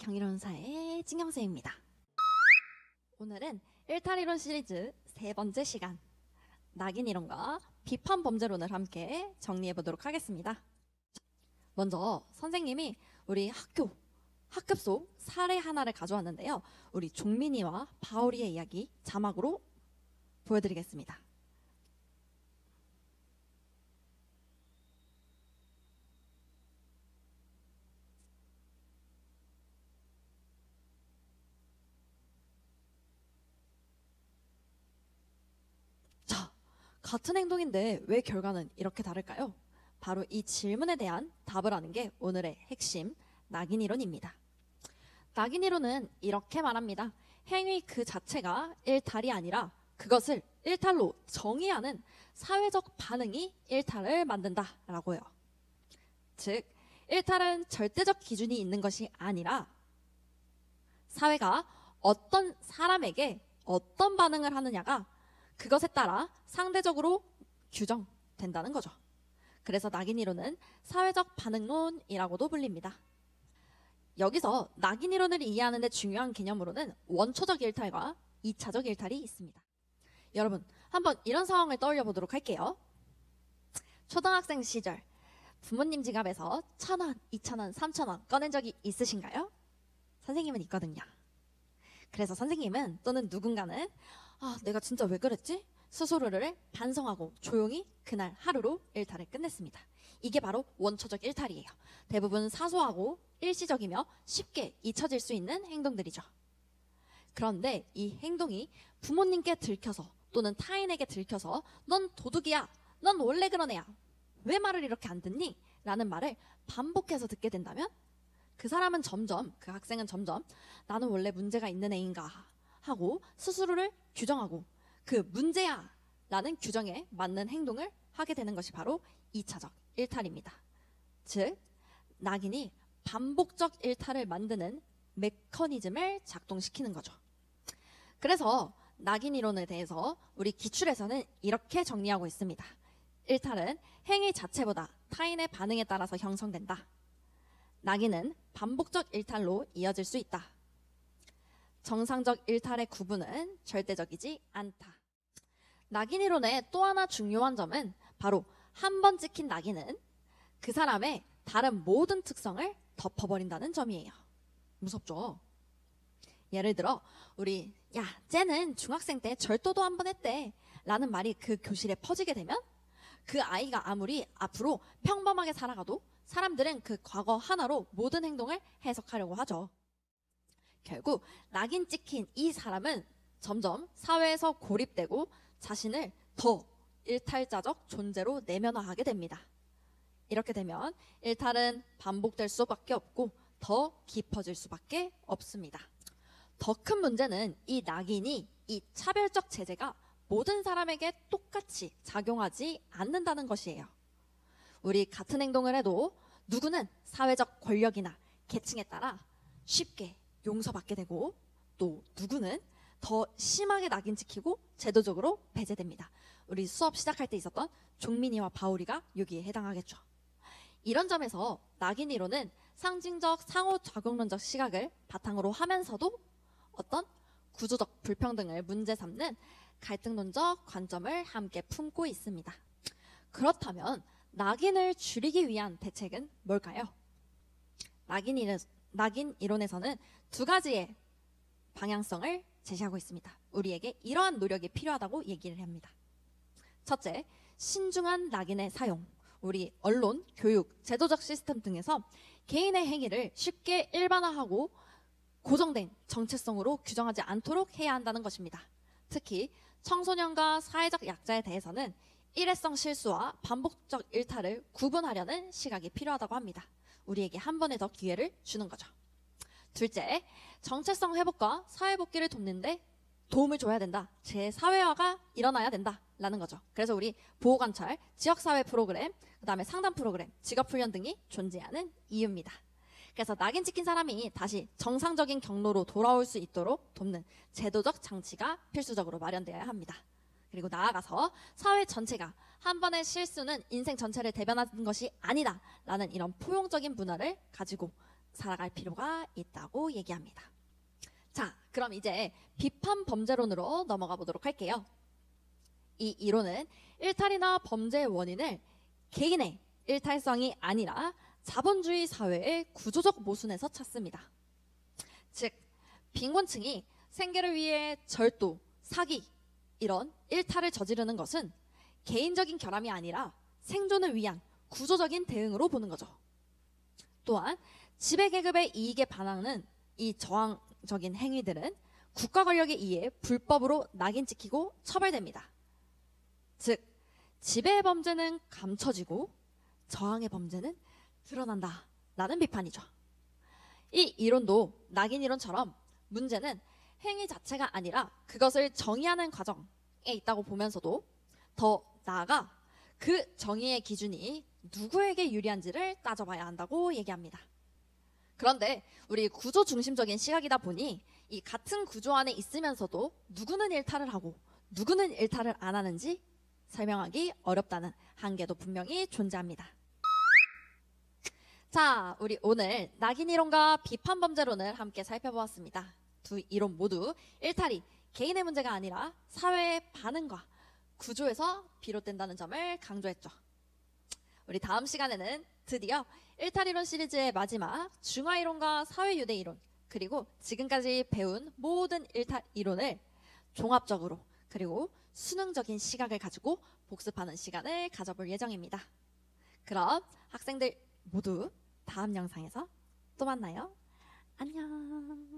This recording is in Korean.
정의론사의 진경쌤입니다. 오늘은 일탈이론 시리즈 세 번째 시간, 낙인이론과 비판범죄론을 함께 정리해보도록 하겠습니다. 먼저 선생님이 우리 학급 속 사례 하나를 가져왔는데요. 우리 종민이와 바울이의 이야기 자막으로 보여드리겠습니다. 자, 같은 행동인데 왜 결과는 이렇게 다를까요? 바로 이 질문에 대한 답을 하는 게 오늘의 핵심 낙인이론입니다. 낙인이론은 이렇게 말합니다. 행위 그 자체가 일탈이 아니라 그것을 일탈로 정의하는 사회적 반응이 일탈을 만든다라고요. 즉, 일탈은 절대적 기준이 있는 것이 아니라 사회가 어떤 사람에게 어떤 반응을 하느냐가 그것에 따라 상대적으로 규정된다는 거죠. 그래서 낙인이론은 사회적 반응론이라고도 불립니다. 여기서 낙인이론을 이해하는 데 중요한 개념으로는 원초적 일탈과 2차적 일탈이 있습니다. 여러분, 한번 이런 상황을 떠올려 보도록 할게요. 초등학생 시절 부모님 지갑에서 1,000원, 2,000원, 3,000원 꺼낸 적이 있으신가요? 선생님은 있거든요. 그래서 선생님은 또는 누군가는 내가 진짜 왜 그랬지? 스스로를 반성하고 조용히 그날 하루로 일탈을 끝냈습니다. 이게 바로 원초적 일탈이에요. 대부분 사소하고 일시적이며 쉽게 잊혀질 수 있는 행동들이죠. 그런데 이 행동이 부모님께 들켜서 또는 타인에게 들켜서 넌 도둑이야, 넌 원래 그런 애야, 왜 말을 이렇게 안 듣니? 라는 말을 반복해서 듣게 된다면 그 학생은 점점 나는 원래 문제가 있는 애인가 하고 스스로를 규정하고 그 문제야 라는 규정에 맞는 행동을 하게 되는 것이 바로 2차적 일탈입니다. 즉, 낙인이 반복적 일탈을 만드는 메커니즘을 작동시키는 거죠. 그래서 낙인이론에 대해서 우리 기출에서는 이렇게 정리하고 있습니다. 일탈은 행위 자체보다 타인의 반응에 따라서 형성된다. 낙인은 반복적 일탈로 이어질 수 있다. 정상적 일탈의 구분은 절대적이지 않다. 낙인이론의 또 하나 중요한 점은 바로 한 번 찍힌 낙인은 그 사람의 다른 모든 특성을 덮어버린다는 점이에요. 무섭죠? 예를 들어 쟤는 중학생 때 절도도 한 번 했대 라는 말이 그 교실에 퍼지게 되면 그 아이가 아무리 앞으로 평범하게 살아가도 사람들은 그 과거 하나로 모든 행동을 해석하려고 하죠. 결국 낙인 찍힌 이 사람은 점점 사회에서 고립되고 자신을 더 일탈자적 존재로 내면화하게 됩니다. 이렇게 되면 일탈은 반복될 수밖에 없고 더 깊어질 수밖에 없습니다. 더 큰 문제는 이 낙인이, 이 차별적 제재가 모든 사람에게 똑같이 작용하지 않는다는 것이에요. 우리 같은 행동을 해도 누구는 사회적 권력이나 계층에 따라 쉽게 용서받게 되고 또 누구는 더 심하게 낙인 찍히고 제도적으로 배제됩니다. 우리 수업 시작할 때 있었던 종민이와 바울이가 여기에 해당하겠죠. 이런 점에서 낙인이론은 상징적 상호작용론적 시각을 바탕으로 하면서도 어떤 구조적 불평등을 문제 삼는 갈등론적 관점을 함께 품고 있습니다. 그렇다면 낙인을 줄이기 위한 대책은 뭘까요? 낙인이론에서는 두 가지의 방향성을 제시하고 있습니다. 우리에게 이러한 노력이 필요하다고 얘기를 합니다. 첫째, 신중한 낙인의 사용. 우리 언론, 교육, 제도적 시스템 등에서 개인의 행위를 쉽게 일반화하고 고정된 정체성으로 규정하지 않도록 해야 한다는 것입니다. 특히 청소년과 사회적 약자에 대해서는 일회성 실수와 반복적 일탈을 구분하려는 시각이 필요하다고 합니다. 우리에게 한 번에 더 기회를 주는 거죠. 둘째, 정체성 회복과 사회복귀를 돕는데 도움을 줘야 된다. 재사회화가 일어나야 된다라는 거죠. 그래서 우리 보호관찰, 지역사회 프로그램, 그 다음에 상담 프로그램, 직업훈련 등이 존재하는 이유입니다. 그래서 낙인 찍힌 사람이 다시 정상적인 경로로 돌아올 수 있도록 돕는 제도적 장치가 필수적으로 마련되어야 합니다. 그리고 나아가서 사회 전체가 한 번의 실수는 인생 전체를 대변하는 것이 아니다 라는 이런 포용적인 문화를 가지고 살아갈 필요가 있다고 얘기합니다. 자, 그럼 이제 비판 범죄론으로 넘어가 보도록 할게요. 이 이론은 일탈이나 범죄의 원인을 개인의 일탈성이 아니라 자본주의 사회의 구조적 모순에서 찾습니다. 즉, 빈곤층이 생계를 위해 절도, 사기 이런 일탈을 저지르는 것은 개인적인 결함이 아니라 생존을 위한 구조적인 대응으로 보는 거죠. 또한 지배계급의 이익에 반하는 이 저항적인 행위들은 국가 권력에 의해 불법으로 낙인 찍히고 처벌됩니다. 즉, 지배의 범죄는 감춰지고 저항의 범죄는 드러난다 라는 비판이죠. 이 이론도 낙인 이론처럼 문제는 행위 자체가 아니라 그것을 정의하는 과정에 있다고 보면서도 더 나아가 그 정의의 기준이 누구에게 유리한지를 따져봐야 한다고 얘기합니다. 그런데 우리 구조 중심적인 시각이다 보니 이 같은 구조 안에 있으면서도 누구는 일탈을 하고 누구는 일탈을 안 하는지 설명하기 어렵다는 한계도 분명히 존재합니다. 자, 우리 오늘 낙인 이론과 비판 범죄론을 함께 살펴보았습니다. 두 이론 모두 일탈이 개인의 문제가 아니라 사회의 반응과 구조에서 비롯된다는 점을 강조했죠. 우리 다음 시간에는 드디어 일탈이론 시리즈의 마지막 중화이론과 사회유대이론 그리고 지금까지 배운 모든 일탈 이론을 종합적으로 그리고 수능적인 시각을 가지고 복습하는 시간을 가져볼 예정입니다. 그럼 학생들 모두 다음 영상에서 또 만나요. 안녕.